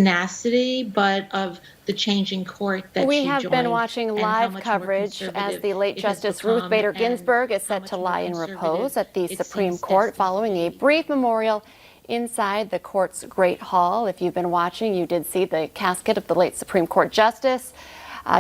tenacity, but of the changing court that we she have joined. been watching live coverage as the late Justice Ruth Bader Ginsburg is set to lie in repose at the Supreme Court following a brief memorial inside the court's Great Hall. If you've been watching, you did see the casket of the late Supreme Court Justice.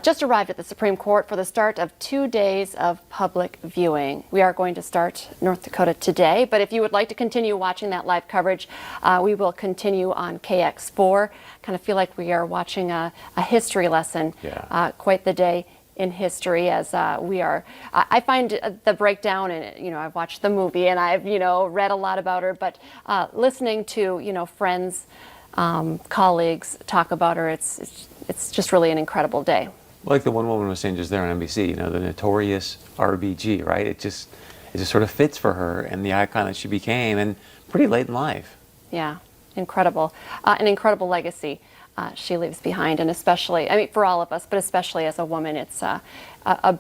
Just arrived at the Supreme Court for the start of 2 days of public viewing. We are going to start North Dakota today, but if you would like to continue watching that live coverage, we will continue on KX4. Kind of feel like we are watching a history lesson. Yeah. Quite the day in history as we are. I find the breakdown, and I've watched the movie and I've read a lot about her, but listening to friends, colleagues talk about her, it's just really an incredible day. Like the one woman was saying just there on NBC, the notorious RBG, right? It just sort of fits for her and the icon that she became, and pretty late in life. Yeah, incredible. An incredible legacy she leaves behind, and especially, for all of us, but especially as a woman, it's a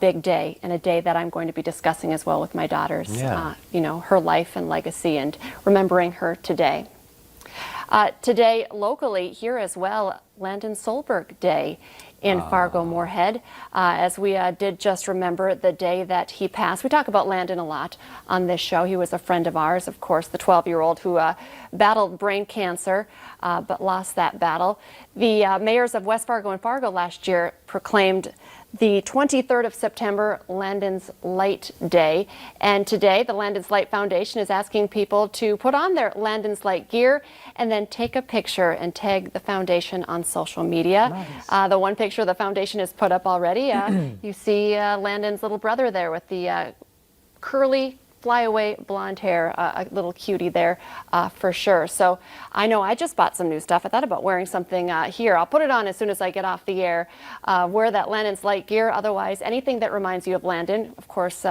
big day, and a day that I'm going to be discussing as well with my daughters. Yeah. Her life and legacy, and remembering her today. Today, locally, here as well, Landon Solberg Day in Fargo-Moorhead, as we did just remember the day that he passed. We talk about Landon a lot on this show. He was a friend of ours, of course, the 12-year-old who battled brain cancer, but lost that battle. The mayors of West Fargo and Fargo last year proclaimed the 23rd of September, Landon's Light Day. And today, the Landon's Light Foundation is asking people to put on their Landon's Light gear and then take a picture and tag the foundation on social media. Nice. The one picture the foundation has put up already, you see Landon's little brother there with the curly flyaway blonde hair, a little cutie there for sure. So I know I just bought some new stuff. I thought about wearing something here. I'll put it on as soon as I get off the air. Wear that Landon's Light gear. Otherwise, anything that reminds you of Landon. Of course,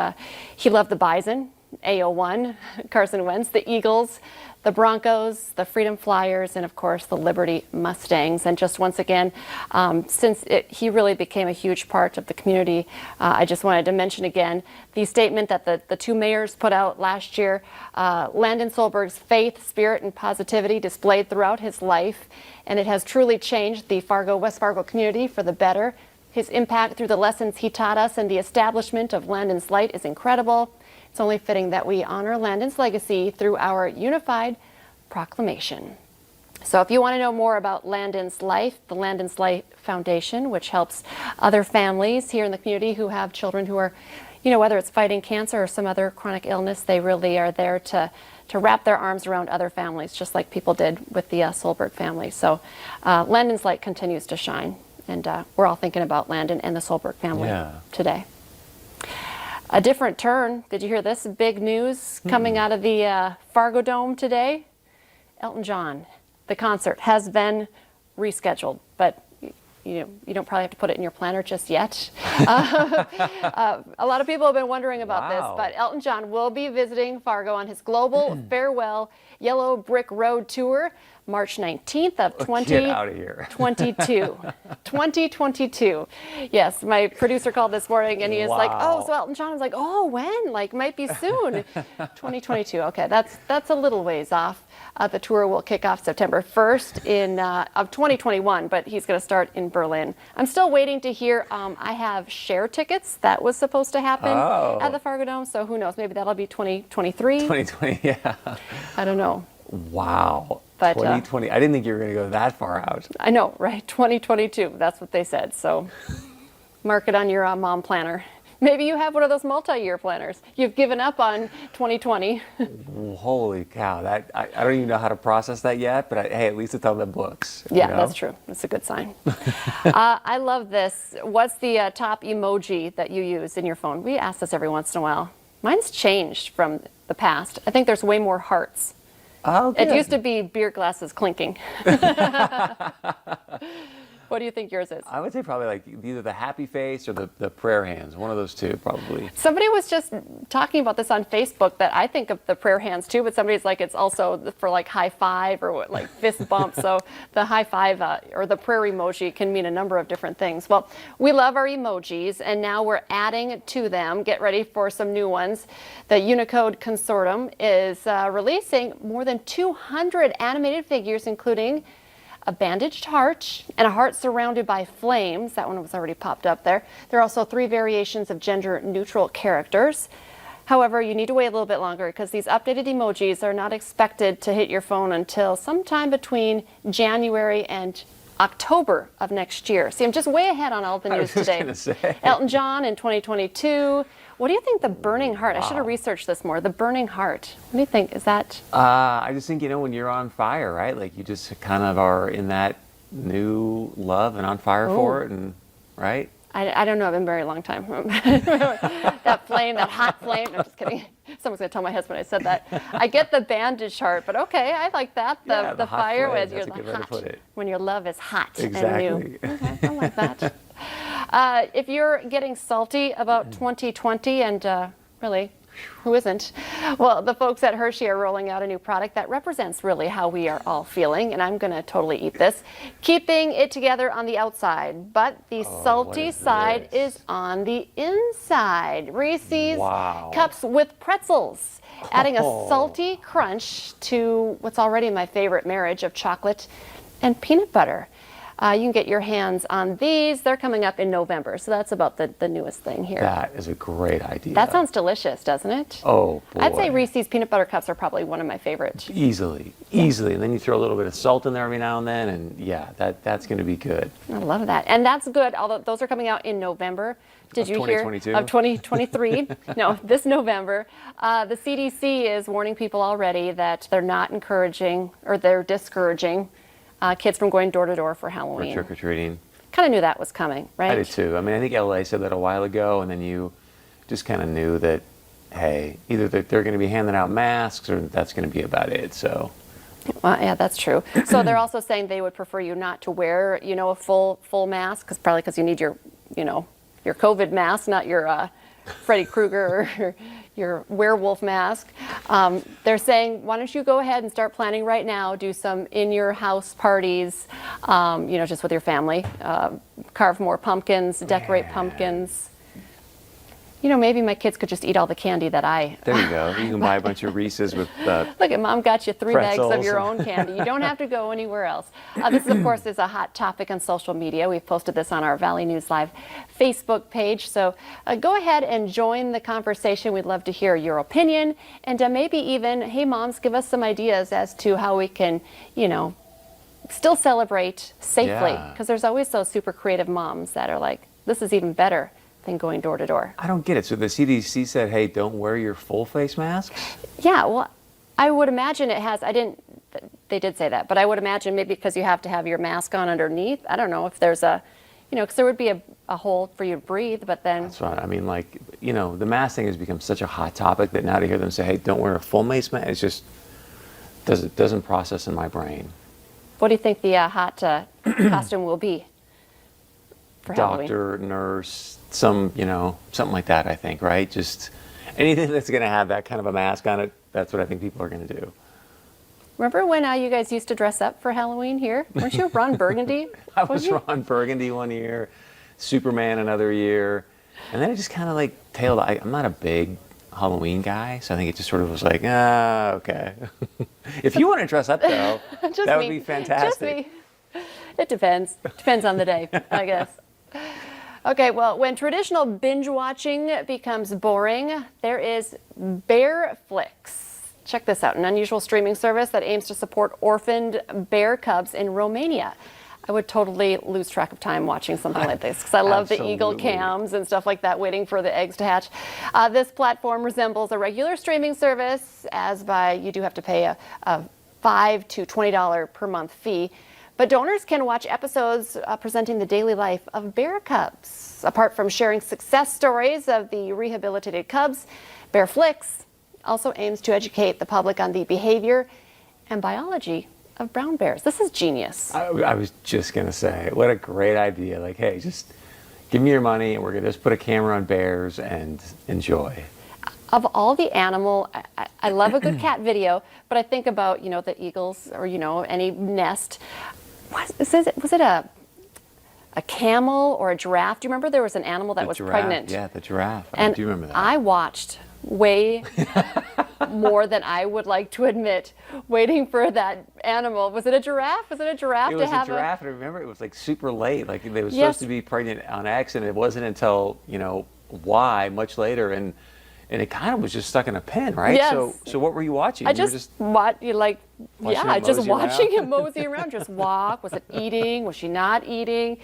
he loved the Bison, AO1, Carson Wentz, the Eagles, the Broncos, the Freedom Flyers, and of course the Liberty Mustangs. And just once again, since he really became a huge part of the community, I just wanted to mention again the statement that the two mayors put out last year. Landon Solberg's faith, spirit, and positivity displayed throughout his life, and it has truly changed the West Fargo community for the better. His impact through the lessons he taught us and the establishment of Landon's Light is incredible. It's only fitting that we honor Landon's legacy through our unified proclamation. So if you want to know more about Landon's life, the Landon's Light Foundation, which helps other families here in the community who have children who are, whether it's fighting cancer or some other chronic illness, they really are there to wrap their arms around other families, just like people did with the Solberg family. So Landon's Light continues to shine, and we're all thinking about Landon and the Solberg family today. A different turn. Did you hear this big news coming out of the Fargo Dome today? Elton John, the concert has been rescheduled, but you don't probably have to put it in your planner just yet. A lot of people have been wondering about this, but Elton John will be visiting Fargo on his global farewell Yellow Brick Road tour, March 19th of 2022. 2022. Yes, my producer called this morning and he was like, oh, so Elton John was like, oh, when? Like, might be soon. 2022. Okay, that's a little ways off. The tour will kick off September 1st of 2021, but he's going to start in Berlin. I'm still waiting to hear. I have share tickets. That was supposed to happen at the Fargo Dome, so who knows? Maybe that'll be 2023. 2020, yeah. I don't know. Wow. But 2020. I didn't think you were going to go that far out. I know, right? 2022. That's what they said. So mark it on your mom planner. Maybe you have one of those multi-year planners. You've given up on 2020. Holy cow. I don't even know how to process that yet, but hey, at least it's on the books. Yeah, that's true. That's a good sign. I love this. What's the top emoji that you use in your phone? We ask this every once in a while. Mine's changed from the past. I think there's way more hearts. Oh, good. It used to be beer glasses clinking. What do you think yours is? I would say probably like either the happy face or the prayer hands. One of those two, probably. Somebody was just talking about this on Facebook that I think of the prayer hands too, but somebody's like it's also for like high five or like fist bump. So the high five or the prayer emoji can mean a number of different things. Well, we love our emojis, and now we're adding to them. Get ready for some new ones. The Unicode Consortium is releasing more than 200 animated figures, including a bandaged heart, and a heart surrounded by flames. That one was already popped up there. There are also 3 variations of gender-neutral characters. However, you need to wait a little bit longer because these updated emojis are not expected to hit your phone until sometime between January and October of next year. See, I'm just way ahead on all the news today. I was just gonna say. Elton John in 2022. What do you think the burning heart? I should have researched this more. The burning heart. What do you think? Is that? I just think, when you're on fire, right? Like you just kind of are in that new love and on fire for it, and right? I don't know. I've been married a long time. That flame, that hot flame. No, just kidding. Someone's going to tell my husband I said that. I get the bandaged heart, but okay, I like that. The hot fire flame, with your that's a good way to put it. when your love is hot Exactly. and new. Okay, I like that. If you're getting salty about 2020, and really, who isn't? Well, the folks at Hershey are rolling out a new product that represents really how we are all feeling, and I'm going to totally eat this. Keeping it together on the outside, but the salty side is on the inside. Reese's cups with pretzels, adding a salty crunch to what's already my favorite marriage of chocolate and peanut butter. You can get your hands on these. They're coming up in November, so that's about the newest thing here. That is a great idea. That sounds delicious, doesn't it? Oh, boy. I'd say Reese's peanut butter cups are probably one of my favorites. Easily. And then you throw a little bit of salt in there every now and then, and yeah, that's going to be good. I love that. And that's good, although those are coming out in November. Did you hear? 2022? Of 2023. No, this November. The CDC is warning people already that they're not encouraging, or they're discouraging kids from going door to door for Halloween. Or trick-or-treating. Kind of knew that was coming, right? I did too. I mean, I think LA said that a while ago, and then you just kind of knew that, hey, either that they're going to be handing out masks or that's going to be about it. So. Well, yeah, that's true. So they're also saying they would prefer you not to wear, a full mask, probably because you need your COVID mask, not your Freddy Krueger or your werewolf mask. They're saying, why don't you go ahead and start planning right now, do some in-your-house parties, just with your family, carve more pumpkins, decorate pumpkins. Maybe my kids could just eat all the candy that I... There you go. You can buy a bunch of Reese's with... Look at Mom got you 3 bags of pretzels. your own candy. You don't have to go anywhere else. This, of course, is a hot topic on social media. We've posted this on our Valley News Live Facebook page. So go ahead and join the conversation. We'd love to hear your opinion. And maybe even, hey, moms, give us some ideas as to how we can, still celebrate safely. Because there's always those super creative moms that are like, this is even better than going door to door. I don't get it. So the CDC said, hey, don't wear your full face masks? Yeah, well, I would imagine it has, they did say that, but I would imagine maybe because you have to have your mask on underneath. I don't know if there's because there would be a hole for you to breathe, but then... That's right. I mean, the mask thing has become such a hot topic that now to hear them say, hey, don't wear a full face mask, it's just, doesn't process in my brain. What do you think the hot costume will be for Halloween? Doctor, nurse, something like that, I think, right? Just anything that's going to have that kind of a mask on it, that's what I think people are going to do. Remember when you guys used to dress up for Halloween here? Weren't you Ron Burgundy? I was Ron Burgundy one year, Superman another year, and then it just kind of tailed. I'm not a big Halloween guy, so I think it just sort of was like, okay. If you want to dress up, though, that would be fantastic. Just me. It depends. Depends on the day, I guess. Okay, well, when traditional binge watching becomes boring, there is Bear Flix. Check this out, an unusual streaming service that aims to support orphaned bear cubs in Romania. I would totally lose track of time watching something like this because I love the eagle cams and stuff like that, waiting for the eggs to hatch. This platform resembles a regular streaming service, you do have to pay a $5 to $20 per month fee. But donors can watch episodes presenting the daily life of bear cubs. Apart from sharing success stories of the rehabilitated cubs, Bear Flix also aims to educate the public on the behavior and biology of brown bears. This is genius. I was just going to say, what a great idea. Hey, just give me your money and we're going to just put a camera on bears and enjoy. Of all the animal, I love a good cat video, but I think about, the eagles or, any nest. Was it a camel or a giraffe? Do you remember there was an animal that was pregnant? Yeah, the giraffe. And I do remember that. I watched way more than I would like to admit, waiting for that animal. Was it a giraffe? Was it a giraffe It to was a have giraffe, and I remember it was like super late. Like they was Yes. supposed to be pregnant on accident. It wasn't until, why much later, and it kind of was just stuck in a pen, right? Yes. So what were you watching? I You were just watching watching it just mosey watching around? him mosey around, just walk. Was it eating? Was she not eating?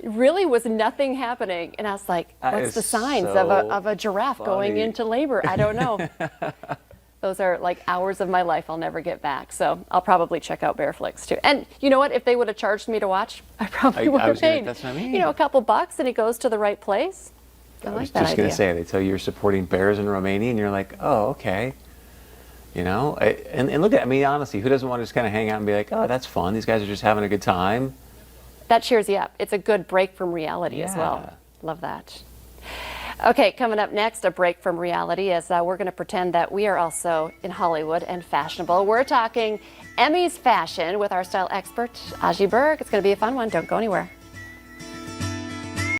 Really was nothing happening, and I was like, That "What's is the signs so of a giraffe going funny. into labor?" I don't know. Those are like hours of my life I'll never get back. So I'll probably check out Bearflix too. And you know what? If they would have charged me to watch, I probably would have paid. That's what I mean. A couple bucks, and it goes to the right place. I I like was that just idea. going to say, they tell you you're supporting bears in Romania, and you're like, oh, okay. And look at, honestly, who doesn't want to just kind of hang out and be like, oh, that's fun. These guys are just having a good time. That cheers you up. It's a good break from reality as well. Yeah. Love that. Okay, coming up next, a break from reality as we're going to pretend that we are also in Hollywood and fashionable. We're talking Emmy's fashion with our style expert, Aji Berg. It's going to be a fun one. Don't go anywhere.